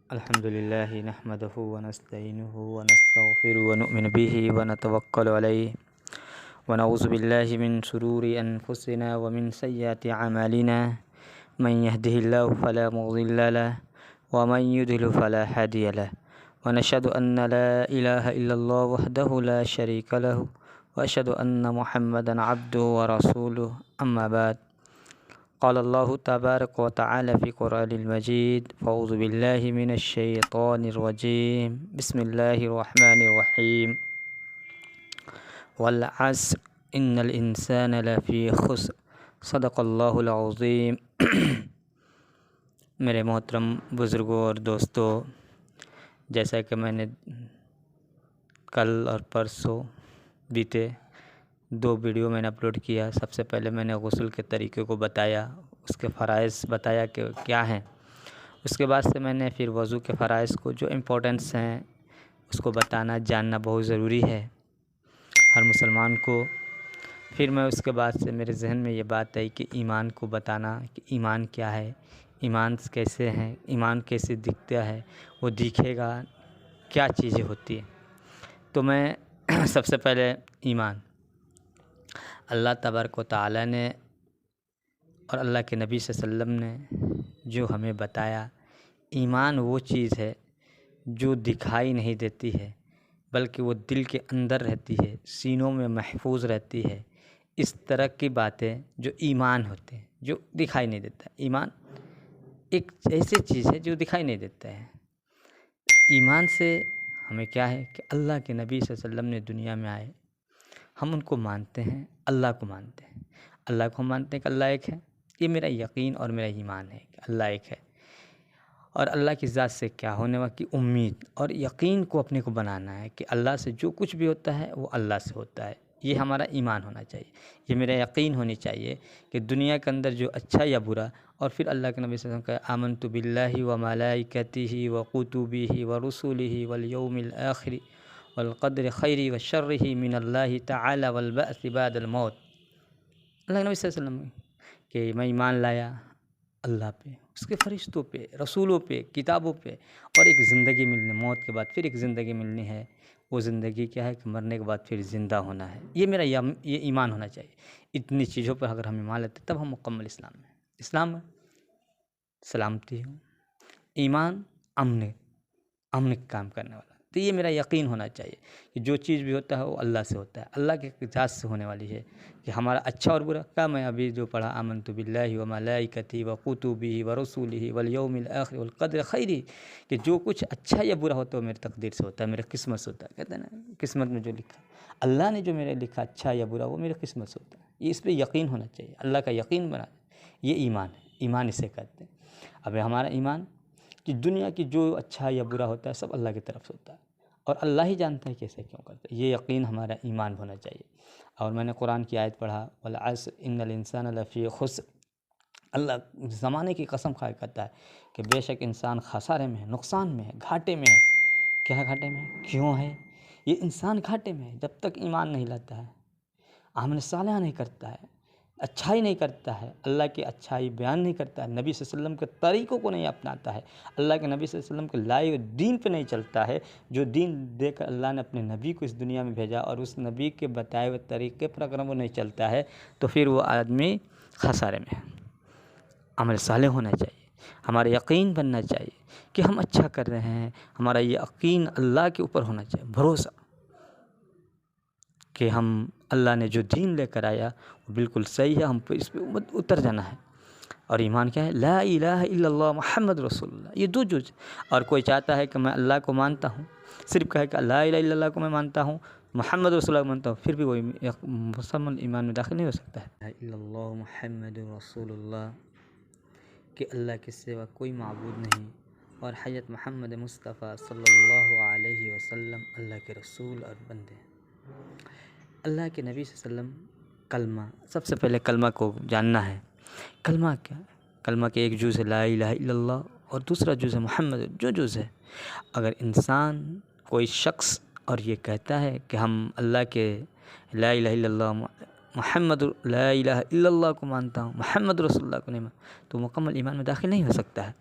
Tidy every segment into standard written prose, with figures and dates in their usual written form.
الحمد لله نحمده ونستعينه ونستغفره ونؤمن به ونتوكل عليه ونعوذ بالله من شرور أنفسنا ومن سيئات أعمالنا من يهده الله فلا مضل له ومن يضلل فلا هادي له ونشهد أن لا إله إلا الله وحده لا شريك له وأشهد أن محمدا عبده ورسوله أما بعد قال الله تبارك وتعالى في قرآن المجيد فأعوذ بالله من الشيطان الرجيم بسم الله الرحمن الرحيم والعصر إن الإنسان لفي خسر صدق اللہ العظیم۔ میرے محترم بزرگوں اور دوستوں، جیسا کہ میں نے کل اور پرسوں بیتے 2 ویڈیو میں نے اپلوڈ کیا۔ سب سے پہلے میں نے غسل کے طریقے کو بتایا، اس کے فرائض بتایا کہ کیا ہیں۔ اس کے بعد سے میں نے پھر وضو کے فرائض کو جو امپورٹنس ہیں اس کو بتانا جاننا بہت ضروری ہے ہر مسلمان کو۔ پھر میں اس کے بعد سے میرے ذہن میں یہ بات آئی کہ ایمان کو بتانا کہ ایمان کیا ہے، ایمان کیسے ہیں، ایمان کیسے دکھتا ہے، وہ دکھے گا کیا چیزیں ہوتی ہیں۔ تو میں سب سے پہلے ایمان، اللہ تبارک و تعالیٰ نے اور اللہ کے نبی صلی اللہ علیہ وسلم نے جو ہمیں بتایا، ایمان وہ چیز ہے جو دکھائی نہیں دیتی ہے بلکہ وہ دل کے اندر رہتی ہے، سینوں میں محفوظ رہتی ہے۔ اس طرح کی باتیں جو ایمان ہوتے ہیں، جو دکھائی نہیں دیتا۔ ایمان ایک ایسی چیز ہے جو دکھائی نہیں دیتا ہے۔ ایمان سے ہمیں کیا ہے کہ اللہ کے نبی صلی اللہ علیہ وسلم نے دنیا میں آئے، ہم ان کو مانتے ہیں، اللہ کو مانتے ہیں، اللہ کو ہم مانتے ہیں کہ اللہ ایک ہے۔ یہ میرا یقین اور میرا ایمان ہے کہ اللہ ایک ہے، اور اللہ کی ذات سے کیا ہونے والی امید اور یقین کو اپنے کو بنانا ہے کہ اللہ سے جو کچھ بھی ہوتا ہے وہ اللہ سے ہوتا ہے۔ یہ ہمارا ایمان ہونا چاہیے، یہ میرا یقین ہونی چاہیے کہ دنیا کے اندر جو اچھا یا برا، اور پھر اللہ کے نبی صلی اللہ علیہ وسلم کا آمنت باللہ وملائکتہ وکتبہ ورسلہ والیوم الآخر والقدر خیرہ وشرہ من اللہ تعالی والبعث بعد الموت۔ اللہ کے نبی صلی اللہ علیہ وسلم کہ میں ایمان لایا اللہ پہ، اس کے فرشتوں پہ، رسولوں پہ، کتابوں پہ، اور ایک زندگی ملنے، موت کے بعد پھر ایک زندگی ملنی ہے۔ وہ زندگی کیا ہے کہ مرنے کے بعد پھر زندہ ہونا ہے۔ یہ میرا یہ ایمان ہونا چاہیے۔ اتنی چیزوں پر اگر ہم ایمان لیتے تب ہم مکمل اسلام میں۔ اسلام میں سلامتی ہو، ایمان امن کام کرنے والا۔ تو یہ میرا یقین ہونا چاہیے کہ جو چیز بھی ہوتا ہے وہ اللہ سے ہوتا ہے، اللہ کے ذات سے ہونے والی ہے، کہ ہمارا اچھا اور برا کا میں ابھی جو پڑھا آمنت باللہ وملائکتہ وکتبہ ورسلہ والیوم الآخر والقدر خیرہ، کہ جو کچھ اچھا یا برا ہوتا ہے وہ میری تقدیر سے ہوتا ہے، میرے قسمت سے ہوتا ہے۔ کہتے ہیں نا قسمت میں جو لکھا، اللہ نے جو میرے لکھا اچھا یا برا وہ میرے قسمت سے ہوتا ہے۔ یہ اس پہ یقین ہونا چاہیے، اللہ کا یقین بنا، یہ ایمان ہے۔ ایمان اسے کہتے ہیں۔ اب ہمارا ایمان کہ دنیا کی جو اچھا یا برا ہوتا ہے سب اللہ کی طرف سے ہوتا ہے، اور اللہ ہی جانتا ہے کیسے کیوں کرتا ہے۔ یہ یقین ہمارا ایمان ہونا چاہیے۔ اور میں نے قرآن کی آیت پڑھا والعصر ان الانسان لفی خسر۔ اللہ زمانے کی قسم کھا کے کہتا ہے کہ بے شک انسان خسارے میں ہے، نقصان میں ہے، گھاٹے میں ہے۔ کیا گھاٹے میں ہے؟ کیوں ہے یہ انسان گھاٹے میں ہے؟ جب تک ایمان نہیں لاتا ہے، عمل صالح نہیں کرتا ہے، اچھائی نہیں کرتا ہے، اللہ کی اچھائی بیان نہیں کرتا ہے، نبی صلی اللہ علیہ وسلم کے طریقوں کو نہیں اپناتا ہے، اللہ کے نبی صلی اللہ علیہ وسلم کے لائے ہوئے دین پہ نہیں چلتا ہے، جو دین دے کر اللہ نے اپنے نبی کو اس دنیا میں بھیجا، اور اس نبی کے بتائے ہوئے طریقے پر اگر وہ نہیں چلتا ہے تو پھر وہ آدمی خسارے میں ہے۔ عمل صالح ہونا چاہیے، ہمارا یقین بننا چاہیے کہ ہم اچھا کر رہے ہیں، ہمارا یقین اللہ کے اوپر ہونا چاہیے، بھروسہ کہ ہم اللہ نے جو دین لے کر آیا وہ بالکل صحیح ہے، ہم پہ اس پہ اتر جانا ہے۔ اور ایمان کیا ہے؟ لا الہ الا اللہ محمد رسول اللہ۔ یہ 2 چیز۔ اور کوئی چاہتا ہے کہ میں اللہ کو مانتا ہوں، صرف کہے کہ لا الہ الا اللہ کو میں مانتا ہوں، محمد رسول اللہ کو مانتا ہوں، پھر بھی وہ مسلمان ایمان میں داخل نہیں ہو سکتا ہے۔ لا الہ الا اللہ محمد رسول اللہ، کہ اللہ کے سوا کوئی معبود نہیں، اور حضرت محمد مصطفیٰ صلی اللہ علیہ وسلم اللہ کے رسول اور بندے ہیں۔ اللہ کے نبی صلی اللہ علیہ وسلم کلمہ، سب سے پہلے کلمہ کو جاننا ہے۔ کلمہ کیا ہے؟ کلمہ کے ایک جز ہے لا الہ الا اللہ، اور دوسرا جز ہے محمد۔ جو جز ہے، اگر انسان کوئی شخص اور یہ کہتا ہے کہ ہم اللہ کے لا الہ الا اللہ محمد لا الہ الا اللہ کو مانتا ہوں، محمد رسول اللہ کو نہیں مانتا، تو مکمل ایمان میں داخل نہیں ہو سکتا ہے۔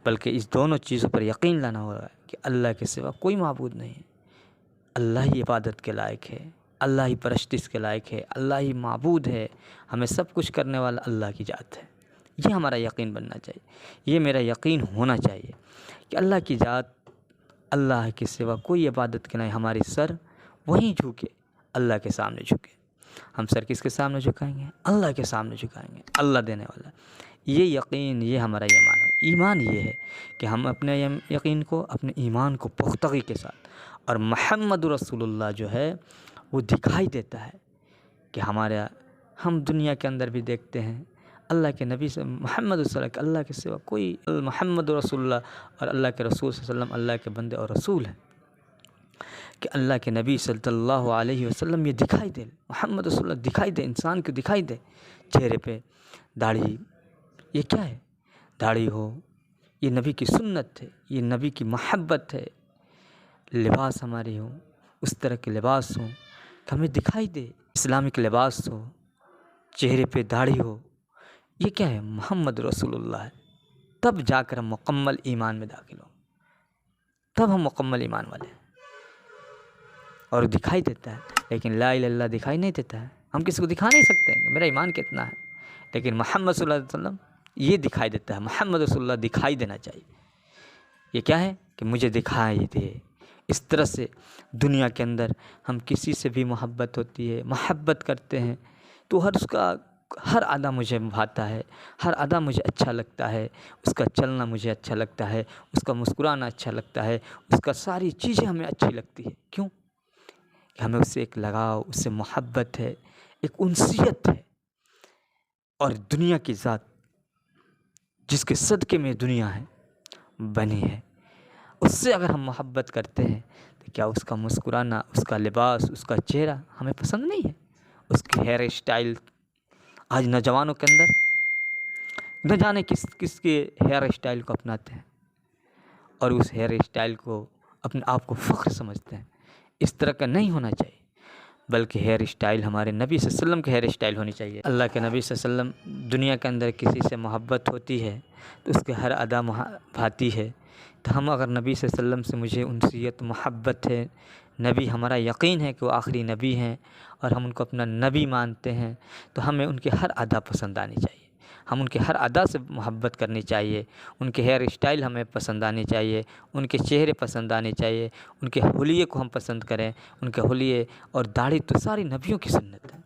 بلکہ اس دونوں چیزوں پر یقین لانا ہوگا کہ اللہ کے سوا کوئی معبود نہیں ہے، اللہ ہی عبادت کے لائق ہے، اللہ ہی پرستش کے لائق ہے، اللہ ہی معبود ہے، ہمیں سب کچھ کرنے والا اللہ کی ذات ہے۔ یہ ہمارا یقین بننا چاہیے، یہ میرا یقین ہونا چاہیے کہ اللہ کی ذات، اللہ کے سوا کوئی عبادت کے نہیں، ہماری سر وہیں جھکے، اللہ کے سامنے جھکے۔ ہم سر کس کے سامنے جھکائیں گے؟ اللہ کے سامنے جھکائیں گے، اللہ دینے والا۔ یہ یقین، یہ ہمارا ایمان ہے۔ ایمان یہ ہے کہ ہم اپنے یقین کو، اپنے ایمان کو پختگی کے ساتھ، اور محمد رسول اللہ جو ہے وہ دکھائی دیتا ہے کہ ہم دنیا کے اندر بھی دیکھتے ہیں اللہ کے نبی سے، محمد صلی اللہ علیہ وسلم، اللہ کے سوا کوئی، محمد رسول اللہ، اور اللہ کے رسول صلی اللہ علیہ وسلم اللہ کے بندے اور رسول ہیں، کہ اللہ کے نبی صلی اللہ علیہ وسلم یہ دکھائی دے، محمد رسول اللہ دکھائی دے، انسان کو دکھائی دے، چہرے پہ داڑھی، یہ کیا ہے؟ داڑھی ہو، یہ نبی کی سنت ہے، یہ نبی کی محبت ہے۔ لباس ہماری ہو، اس طرح کے لباس ہوں کہ ہمیں دکھائی دے، اسلامک لباس ہو، چہرے پہ داڑھی ہو، یہ کیا ہے؟ محمد رسول اللہ ہے۔ تب جا کر ہم مکمل ایمان میں داخل ہوں، تب ہم مکمل ایمان والے ہیں۔ اور دکھائی دیتا ہے، لیکن لا الہ الا اللہ دکھائی نہیں دیتا ہے۔ ہم کسی کو دکھا نہیں سکتے ہیں کہ میرا ایمان کتنا ہے، لیکن محمد صلی اللہ علیہ وسلم یہ دکھائی دیتا ہے، محمد رسول اللہ دکھائی دینا چاہیے۔ یہ کیا ہے کہ مجھے دکھائی دے۔ اس طرح سے دنیا کے اندر ہم کسی سے بھی محبت ہوتی ہے، محبت کرتے ہیں، تو ہر ادا مجھے بھاتا ہے، ہر ادا مجھے اچھا لگتا ہے، اس کا چلنا مجھے اچھا لگتا ہے، اس کا مسکرانا اچھا لگتا ہے، اس کا ساری چیزیں ہمیں اچھی لگتی ہے۔ کیوں؟ کہ ہمیں اس سے ایک لگاؤ، اس سے محبت ہے، ایک انسیت ہے۔ اور دنیا کی ذات جس کے صدقے میں دنیا ہے، بنی ہے، اس سے اگر ہم محبت کرتے ہیں تو کیا اس کا مسکرانا، اس کا لباس، اس کا چہرہ ہمیں پسند نہیں ہے؟ اس کی ہیئر اسٹائل، آج نوجوانوں کے اندر نہ جانے کس کے ہیئر اسٹائل کو اپناتے ہیں، اور اس ہیئر اسٹائل کو اپنے آپ کو فخر سمجھتے ہیں۔ اس طرح کا نہیں ہونا چاہیے، بلکہ ہیئر اسٹائل ہمارے نبی صلی اللہ علیہ وسلم کی ہیئر اسٹائل ہونی چاہیے۔ اللہ کے نبی صلی اللہ علیہ وسلم، دنیا کے اندر کسی سے محبت ہوتی ہے تو اس کے ہر ادا بھاتی ہے۔ تو ہم اگر نبی صلی اللہ علیہ وسلم سے مجھے انسیت، محبت ہے، نبی ہمارا یقین ہے کہ وہ آخری نبی ہیں، اور ہم ان کو اپنا نبی مانتے ہیں، تو ہمیں ان کے ہر ادا پسند آنی چاہیے، ہم ان کے ہر ادا سے محبت کرنی چاہیے، ان کے ہیئر اسٹائل ہمیں پسند آنی چاہیے، ان کے چہرے پسند آنے چاہیے، ان کے حلیے کو ہم پسند کریں۔ ان کے حلیے اور داڑھی تو ساری نبیوں کی سنت ہے،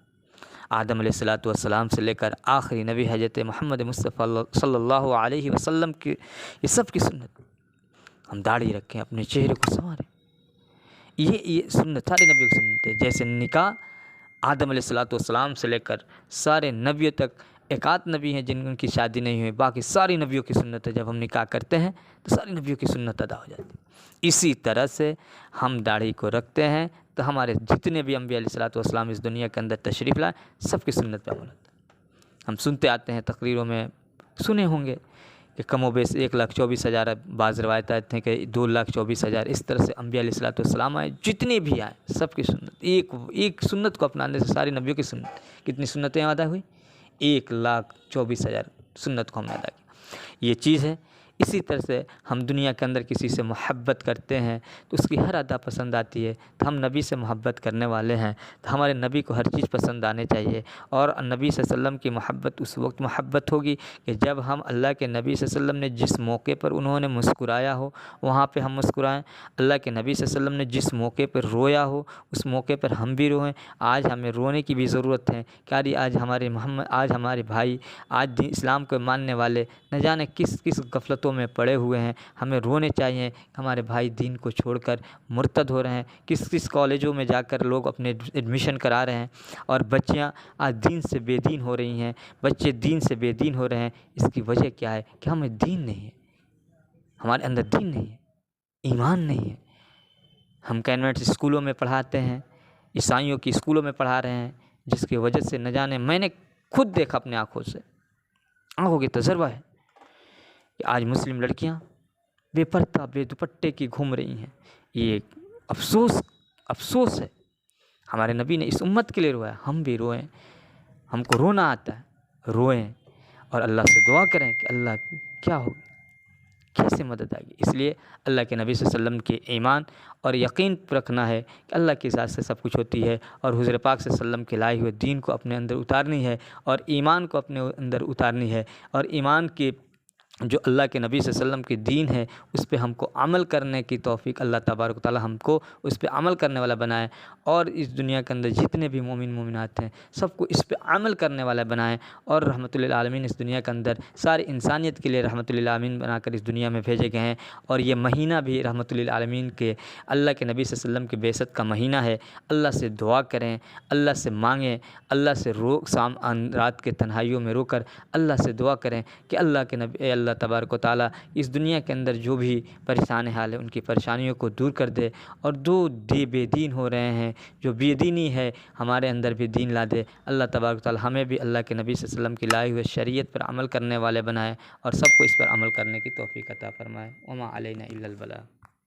آدم علیہ الصلوۃ والسلام سے لے کر آخری نبی حضرت محمد مصطفیٰ صلی اللہ علیہ وسلم کی، یہ سب کی سنت۔ ہم داڑھی رکھیں، اپنے چہرے کو سنواریں، یہ سنت سارے نبیوں کی سنت ہے۔ جیسے نکاح آدم علیہ الصلوۃ والسلام سے لے کر سارے نبیوں تک، ایک آدھ نبی ہیں جن کی شادی نہیں ہوئی، باقی ساری نبیوں کی سنت ہے۔ جب ہم نکاح کرتے ہیں تو ساری نبیوں کی سنت ادا ہو جاتی ہے۔ اسی طرح سے ہم داڑھی کو رکھتے ہیں تو ہمارے جتنے بھی انبیاء علیہ الصلوۃ والسلام اس دنیا کے اندر تشریف لائے، سب کی سنت پہ عمل ہوتا ہے۔ ہم سنتے آتے ہیں، تقریروں میں سنے ہوں گے کہ کم و بیش 1,24,000، بعض روایات ہیں کہ 2,24,000، اس طرح سے انبیاء علیہ الصلوۃ والسلام آئے، جتنے بھی آئے سب کی سنت، ایک سنت کو اپنانے سے ساری نبیوں کی سنت۔ کتنی سنتیں ادا ہوئی؟ 1,24,000 سنت کو ہم نے ادا کیا۔ یہ چیز ہے۔ اسی طرح سے ہم دنیا کے اندر کسی سے محبت کرتے ہیں تو اس کی ہر ادا پسند آتی ہے، تو ہم نبی سے محبت کرنے والے ہیں تو ہمارے نبی کو ہر چیز پسند آنے چاہیے۔ اور نبی صلی اللہ علیہ وسلم کی محبت اس وقت محبت ہوگی کہ جب ہم اللہ کے نبی صلی اللہ علیہ وسلم نے جس موقع پر انہوں نے مسکرایا ہو وہاں پہ ہم مسکرائیں، اللہ کے نبی صلی اللہ علیہ وسلم نے جس موقع پر رویا ہو اس موقع پر ہم بھی روئیں۔ آج ہمیں رونے کی بھی ضرورت ہے کہ آج ہمارے بھائی، آج اسلام کو ماننے والے نہ جانے کس غفلتوں میں پڑے ہوئے ہیں، ہمیں رونے چاہیے کہ ہمارے بھائی دین کو چھوڑ کر مرتد ہو رہے ہیں، کس کالجوں میں جا کر لوگ اپنے ایڈمیشن کرا رہے ہیں، اور بچیاں آج دین سے بے دین ہو رہی ہیں، بچے دین سے بے دین ہو رہے ہیں۔ اس کی وجہ کیا ہے؟ کہ ہمیں دین نہیں ہے، ہمارے اندر دین نہیں ہے، ایمان نہیں ہے۔ ہم کانوینٹ اسکولوں میں پڑھاتے ہیں، عیسائیوں کی اسکولوں میں پڑھا رہے ہیں، جس کی وجہ سے نہ جانے، میں نے خود دیکھا اپنے آنکھوں کی تجربہ ہے کہ آج مسلم لڑکیاں بے پردہ بے دوپٹے کی گھوم رہی ہیں۔ یہ افسوس ہے۔ ہمارے نبی نے اس امت کے لیے رویا، ہم بھی روئیں، ہم کو رونا آتا ہے، روئیں اور اللہ سے دعا کریں کہ اللہ کیسے مدد آئے گی؟ اس لیے اللہ کے نبی صلی اللہ علیہ وسلم کے ایمان اور یقین رکھنا ہے کہ اللہ کی ذات سے سب کچھ ہوتی ہے، اور حضور پاک صلی اللہ علیہ وسلم کے لائے ہوئے دین کو اپنے اندر اتارنی ہے، اور ایمان کو اپنے اندر اتارنی ہے، اور ایمان کی جو اللہ کے نبی صلی اللہ علیہ وسلم کی دین ہے اس پہ ہم کو عمل کرنے کی توفیق اللہ تبارک و تعالی ہم کو اس پہ عمل کرنے والا بنائے، اور اس دنیا کے اندر جتنے بھی مومن مومنات ہیں سب کو اس پہ عمل کرنے والا بنائے، اور رحمۃ للعالمین اس دنیا کے اندر ساری انسانیت کے لیے رحمۃ للعالمین بنا کر اس دنیا میں بھیجے گئے ہیں۔ اور یہ مہینہ بھی رحمۃ للعالمین کے اللہ کے نبی صلی اللہ علیہ وسلم کے بعثت کا مہینہ ہے۔ اللہ سے دعا کریں، اللہ سے مانگیں، اللہ سے رات کے تنہائیوں میں رو کر اللہ سے دعا کریں کہ اللہ کے نبی اللہ تبارک و تعالیٰ اس دنیا کے اندر جو بھی پریشان حال ہے ان کی پریشانیوں کو دور کر دے، اور بے دین ہو رہے ہیں، جو بے دینی ہے ہمارے اندر بھی دین لا دے۔ اللہ تبارک و تعالیٰ ہمیں بھی اللہ کے نبی صلی اللہ علیہ وسلم کی لائی ہوئے شریعت پر عمل کرنے والے بنائے، اور سب کو اس پر عمل کرنے کی توفیق عطا فرمائے۔ وما علینا الا البلاغ۔